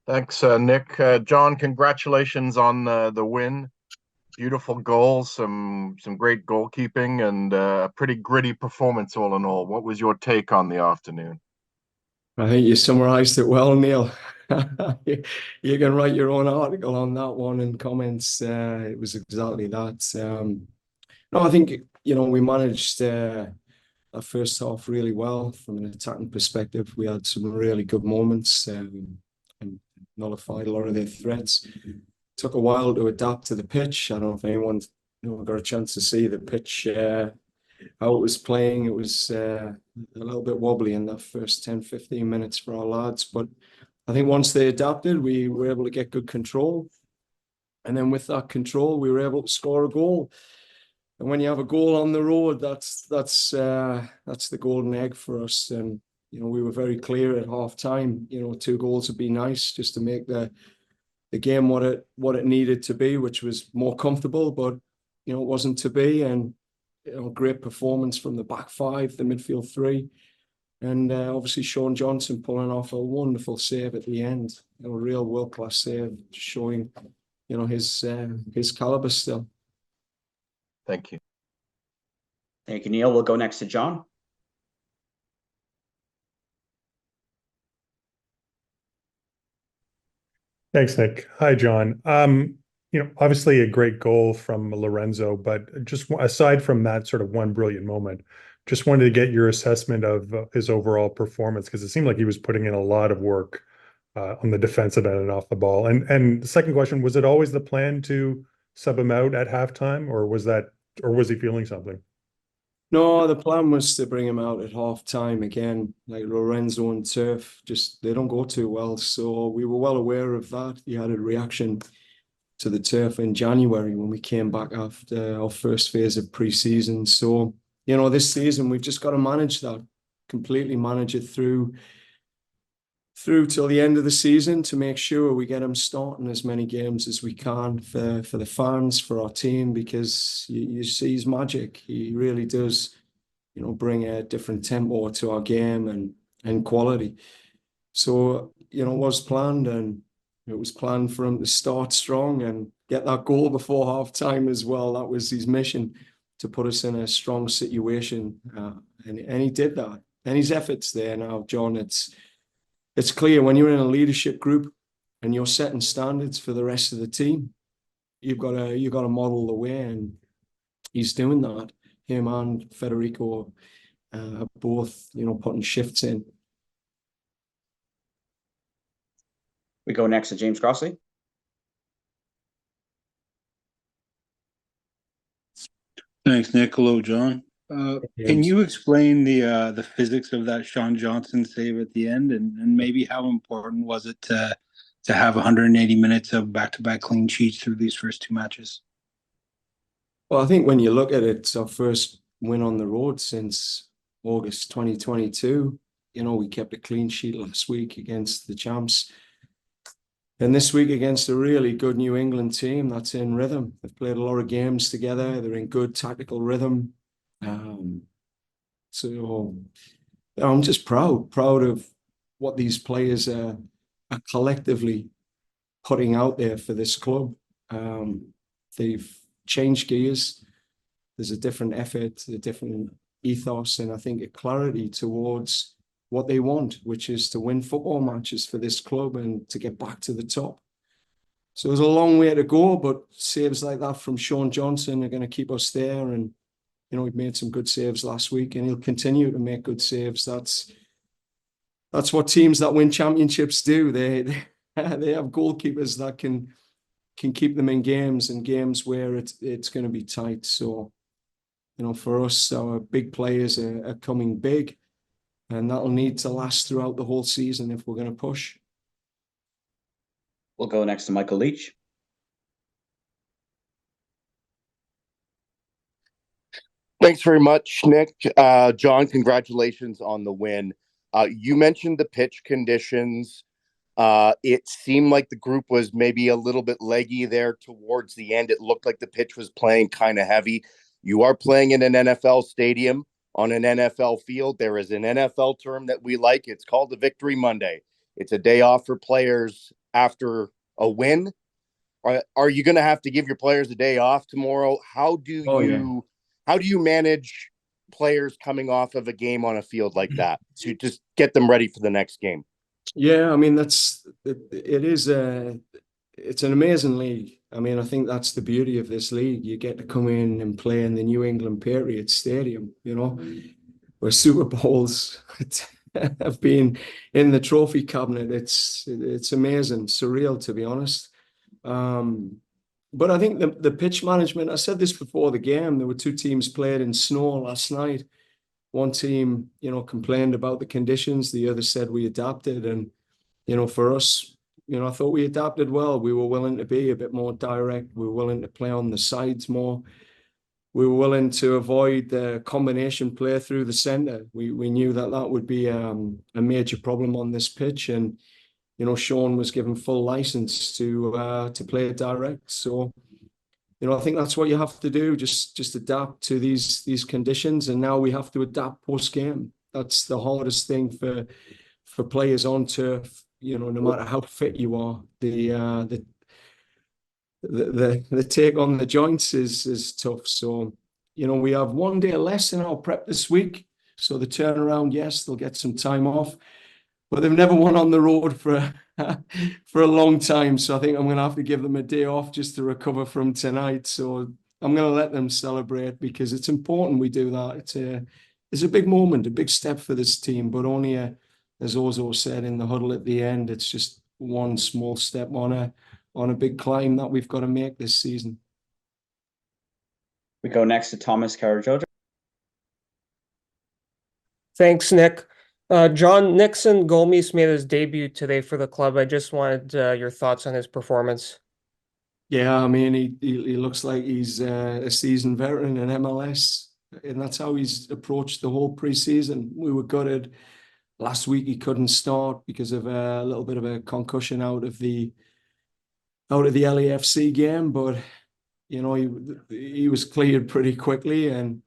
Thanks, Nick. John, congratulations on the win. Beautiful goals, some great goalkeeping, and a pretty gritty performance all in all. What was your take on the afternoon? I think you summarized it well, Neil. You can write your own article on that one in comments. It was exactly that. No, I think, we managed our first half really well from an attacking perspective. We had some really good moments and nullified a lot of their threats. Took a while to adapt to the pitch. I don't know if anyone got a chance to see the pitch, how it was playing. It was a little bit wobbly in the first 10, 15 minutes for our lads. But I think once they adapted, we were able to get good control. And then with that control, we were able to score a goal. And when you have a goal on the road, that's the golden egg for us. And we were very clear at half time. Two goals would be nice just to make the game what it needed to be, which was more comfortable. But it wasn't to be. And great performance from the back five, the midfield three, and obviously Sean Johnson pulling off a wonderful save at the end. A real world class save, showing his caliber still. Thank you. Thank you, Neil. We'll go next to John. Thanks, Nick. Hi, John. Obviously a great goal from Lorenzo, but just aside from that sort of one brilliant moment, just wanted to get your assessment of his overall performance, because it seemed like he was putting in a lot of work on the defensive end and off the ball. And the second question, was it always the plan to sub him out at halftime, or was he feeling something? No, the plan was to bring him out at half time again. Like Lorenzo and Turf, just they don't go too well. So we were well aware of that. He had a reaction to the turf in January when we came back after our first phase of pre-season. So, this season we've just got to manage that, completely manage it through till the end of the season to make sure we get him starting as many games as we can for the fans, for our team, because you see his magic. He really does, bring a different tempo to our game and quality. So, it was planned, and it was planned for him to start strong and get that goal before half time as well. That was his mission, to put us in a strong situation. And he did that. And his effort's there now, John. It's clear when you're in a leadership group and you're setting standards for the rest of the team, you've got to model the way, and he's doing that. Him and Federico are both, putting shifts in. We go next to James Crossley. Thanks, Nick. Hello, John. Can you explain the physics of that Sean Johnson save at the end, and maybe how important was it to have 180 minutes of back-to-back clean sheets through these first two matches? Well, I think when you look at it, it's our first win on the road since August 2022. We kept a clean sheet last week against the champs. And this week against a really good New England team that's in rhythm. They've played a lot of games together. They're in good tactical rhythm. So I'm just proud of what these players are collectively putting out there for this club. They've changed gears. There's a different effort, a different ethos, and I think a clarity towards what they want, which is to win football matches for this club and to get back to the top. So there's a long way to go, but saves like that from Sean Johnson are going to keep us there. And, we've made some good saves last week, and he'll continue to make good saves. That's what teams that win championships do. They have goalkeepers that can keep them in games, and games where it's going to be tight. So, for us, our big players are coming big, and that'll need to last throughout the whole season if we're going to push. We'll go next to Michael Leach. Thanks very much, Nick. John, congratulations on the win. You mentioned the pitch conditions. It seemed like the group was maybe a little bit leggy there towards the end. It looked like the pitch was playing kind of heavy. You are playing in an NFL stadium on an NFL field. There is an NFL term that we like. It's called the Victory Monday. It's a day off for players after a win. Are you going to have to give your players a day off tomorrow? How do you manage players coming off of a game on a field like that to just get them ready for the next game? Yeah, I mean it's an amazing league. I mean, I think that's the beauty of this league. You get to come in and play in the New England Patriots Stadium, where Super Bowls have been in the trophy cabinet. It's amazing, surreal, to be honest. But I think the pitch management, I said this before the game, there were two teams played in snow last night. One team, complained about the conditions. The other said we adapted. And, for us, I thought we adapted well. We were willing to be a bit more direct. We were willing to play on the sides more. We were willing to avoid the combination play through the center. We knew that would be a major problem on this pitch. And, Sean was given full license to play direct. So, I think that's what you have to do. Just adapt to these conditions. And now we have to adapt post game. That's the hardest thing for players on turf. No matter how fit you are, the take on the joints is tough. So, we have 1 day less in our prep this week. So the turnaround, yes, they'll get some time off, but they've never won on the road for a long time. So I think I'm going to have to give them a day off just to recover from tonight. So I'm going to let them celebrate because it's important we do that. It's a big moment, a big step for this team, but only as Ozo said in the huddle at the end, it's just one small step on a big climb that we've got to make this season. We go next to Thomas Karajojo. Thanks, Nick. John, Nixon Gomes made his debut today for the club. I just wanted your thoughts on his performance. Yeah, I mean, he looks like he's a seasoned veteran in MLS, and that's how he's approached the whole preseason. We were gutted last week; he couldn't start because of a little bit of a concussion out of the LAFC game, but he was cleared pretty quickly, and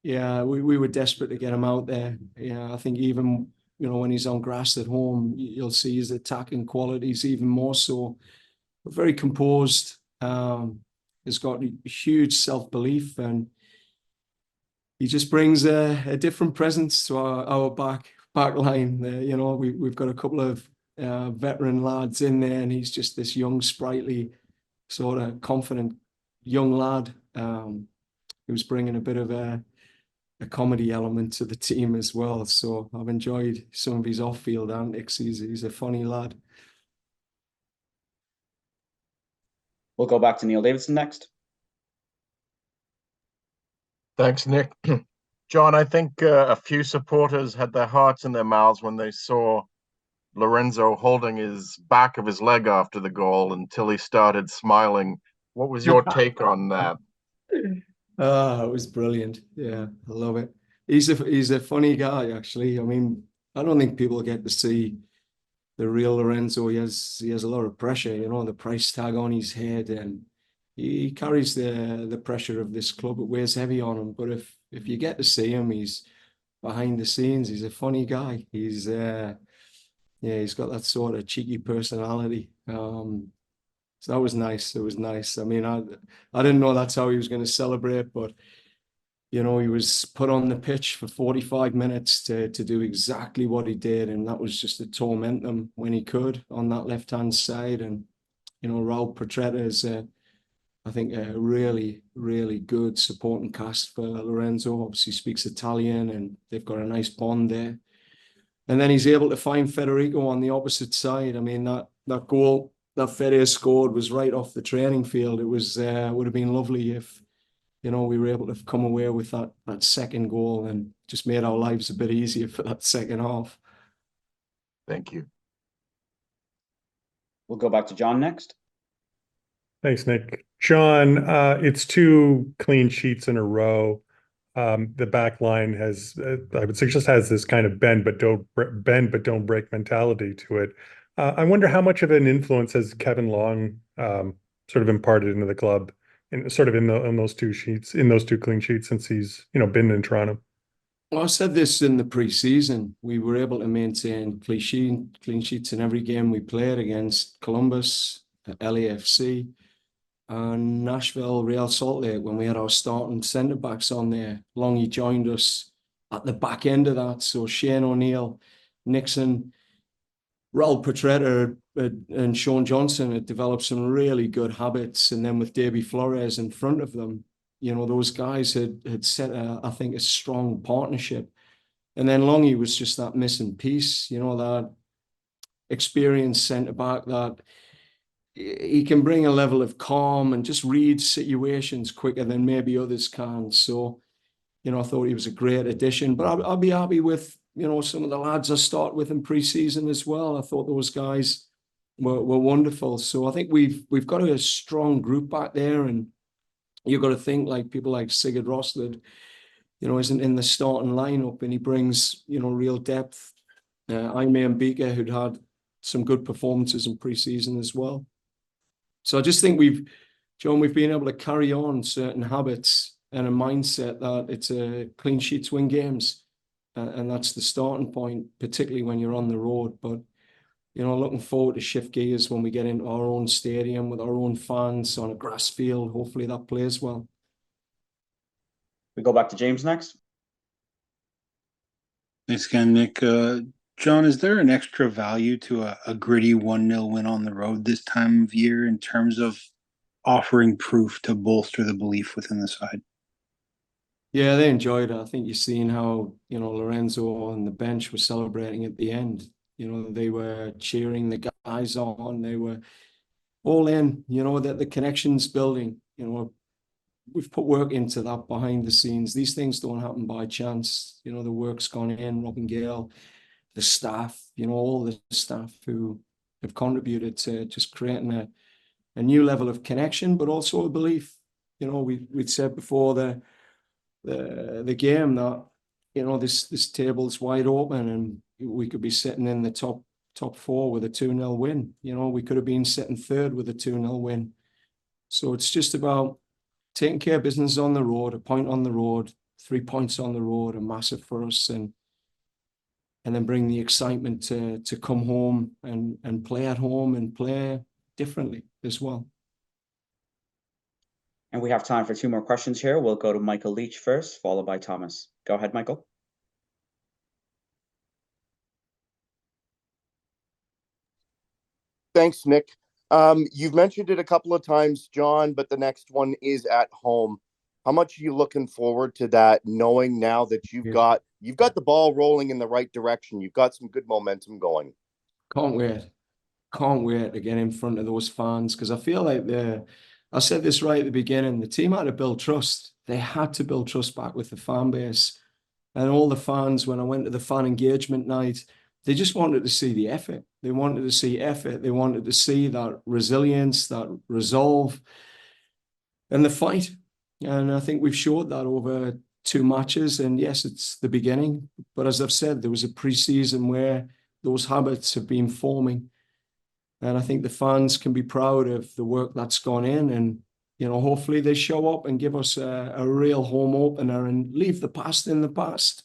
yeah, we were desperate to get him out there. Yeah, I think even when he's on grass at home, you'll see his attacking qualities even more so. But very composed. He's got huge self-belief, and he just brings a different presence to our back line. We've got a couple of veteran lads in there, and he's just this young, sprightly, sort of confident young lad. He was bringing a bit of a comedy element to the team as well. So I've enjoyed some of his off-field antics. He's a funny lad. We'll go back to Neil Davidson next. Thanks, Nick. John, I think a few supporters had their hearts in their mouths when they saw Lorenzo holding his back of his leg after the goal until he started smiling. What was your take on that? It was brilliant. Yeah, I love it. He's a funny guy, actually. I mean, I don't think people get to see the real Lorenzo. He has a lot of pressure, the price tag on his head, and he carries the pressure of this club. It weighs heavy on him. But if you get to see him, he's behind the scenes. He's a funny guy. He's got that sort of cheeky personality. So that was nice. It was nice. I mean, I didn't know that's how he was going to celebrate, but he was put on the pitch for 45 minutes to do exactly what he did, and that was just to torment them when he could on that left-hand side. And Raul Petretta is I think a really, really good supporting cast for Lorenzo. Obviously speaks Italian, and they've got a nice bond there. And then he's able to find Federico on the opposite side. I mean, that goal that Fede scored was right off the training field. It was would have been lovely if we were able to come away with that second goal and just made our lives a bit easier for that second half. Thank you. We'll go back to John next. Thanks, Nick. John, it's 2 clean sheets in a row. The back line has, I would suggest, has this kind of bend but don't break mentality to it. I wonder how much of an influence has Kevin Long sort of imparted into the club, in those 2 clean sheets since he's been in Toronto. Well, I said this in the pre-season. We were able to maintain clean sheets in every game we played against Columbus, LAFC, and Nashville, Real Salt Lake when we had our starting centre backs on there. Longy joined us at the back end of that. So Shane O'Neill, Nixon, Raul Petretta, and Sean Johnson had developed some really good habits. And then with Davy Flores in front of them, those guys had set, I think, a strong partnership. And then Longy was just that missing piece, that experienced centre back that he can bring a level of calm and just read situations quicker than maybe others can. So, I thought he was a great addition. But I'll be happy with, some of the lads I start with in pre-season as well. I thought those guys were wonderful. So I think we've got a strong group back there, and you've got to think like people like Sigurd Rosslid, isn't in the starting lineup, and he brings, real depth. Aime and Beaker, who'd had some good performances in pre-season as well. So I just think John, we've been able to carry on certain habits and a mindset that it's a clean sheets win games. And that's the starting point, particularly when you're on the road. But, looking forward to shift gears when we get into our own stadium with our own fans on a grass field. Hopefully that plays well. We go back to James next. Thanks again, Nick. John, is there an extra value to a gritty 1-0 win on the road this time of year in terms of offering proof to bolster the belief within the side? Yeah, they enjoyed it. I think you've seen how, Lorenzo and the bench were celebrating at the end. They were cheering the guys on. They were all in, that the connection's building. We've put work into that behind the scenes. These things don't happen by chance. The work's gone in, Robin Gale, the staff, all the staff who have contributed to just creating a new level of connection, but also a belief. We'd said before the game that, this table's wide open and we could be sitting in the top four with a 2-0 win. We could have been sitting third with a 2-0 win. So it's just about taking care of business on the road, a point on the road, 3 points on the road, are massive for us, and then bring the excitement to come home and play at home and play differently as well. And we have time for 2 more questions here. We'll go to Michael Leach first, followed by Thomas. Go ahead, Michael. Thanks, Nick. You've mentioned it a couple of times, John, but the next one is at home. How much are you looking forward to that, knowing now that you've got the ball rolling in the right direction? You've got some good momentum going. Can't wait to get in front of those fans, because I feel like I said this right at the beginning, the team had to build trust. They had to build trust back with the fan base. And all the fans, when I went to the fan engagement night, they just wanted to see the effort. They wanted to see effort. They wanted to see that resilience, that resolve, and the fight. And I think we've showed that over 2 matches. And yes, it's the beginning. But as I've said, there was a pre-season where those habits have been forming. And I think the fans can be proud of the work that's gone in. And, hopefully they show up and give us a real home opener and leave the past in the past.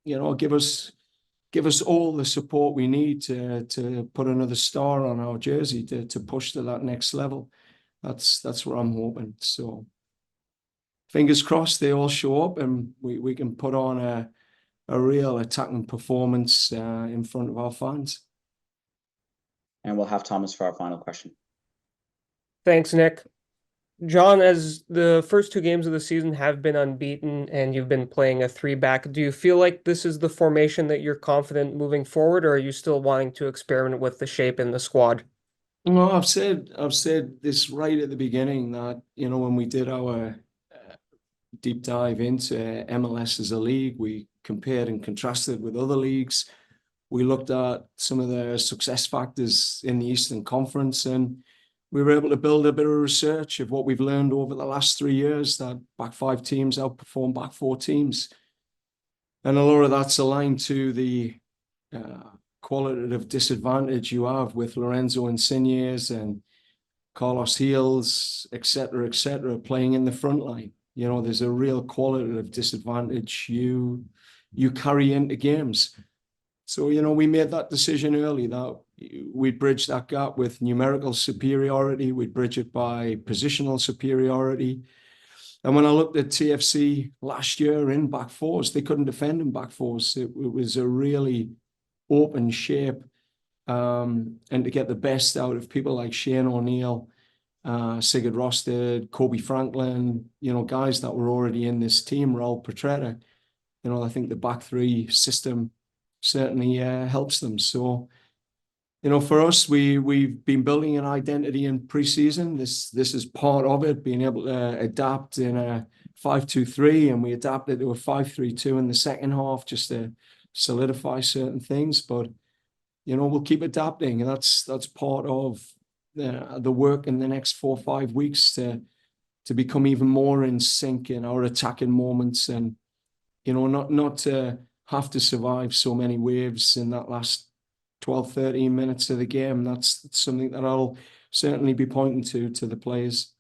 Give us all the support we need to put another star on our jersey to push to that next level. That's what I'm hoping. So fingers crossed they all show up and we can put on a real attacking performance in front of our fans. And we'll have Thomas for our final question. Thanks, Nick. John, as the first 2 games of the season have been unbeaten and you've been playing a 3-back, do you feel like this is the formation that you're confident moving forward, or are you still wanting to experiment with the shape in the squad? No, I've said this right at the beginning that, when we did our deep dive into MLS as a league, we compared and contrasted with other leagues. We looked at some of the success factors in the Eastern Conference, and we were able to build a bit of research of what we've learned over the last 3 years, that back 5 teams outperform back 4 teams. And a lot of that's aligned to the qualitative disadvantage you have with Lorenzo Insignes and Carlos Heels, et cetera, playing in the front line. There's a real qualitative disadvantage. You you carry into games. So, we made that decision early that we'd bridge that gap with numerical superiority. We'd bridge it by positional superiority. And when I looked at TFC last year in back fours, they couldn't defend in back fours. It was a really open shape. And to get the best out of people like Shane O'Neill, Sigurd Rosted, Kobe Franklin, guys that were already in this team, Raul Petretta, I think the back three system certainly helps them. So, for us, we've been building an identity in preseason. This is part of it, being able to adapt in a 5-2-3, and we adapted to a 5-3-2 in the second half just to solidify certain things. But we'll keep adapting, and that's part of the work in the next 4 or 5 weeks to become even more in sync in our attacking moments, and not to have to survive so many waves in that last 12, 13 minutes of the game. That's something that I'll certainly be pointing to the players.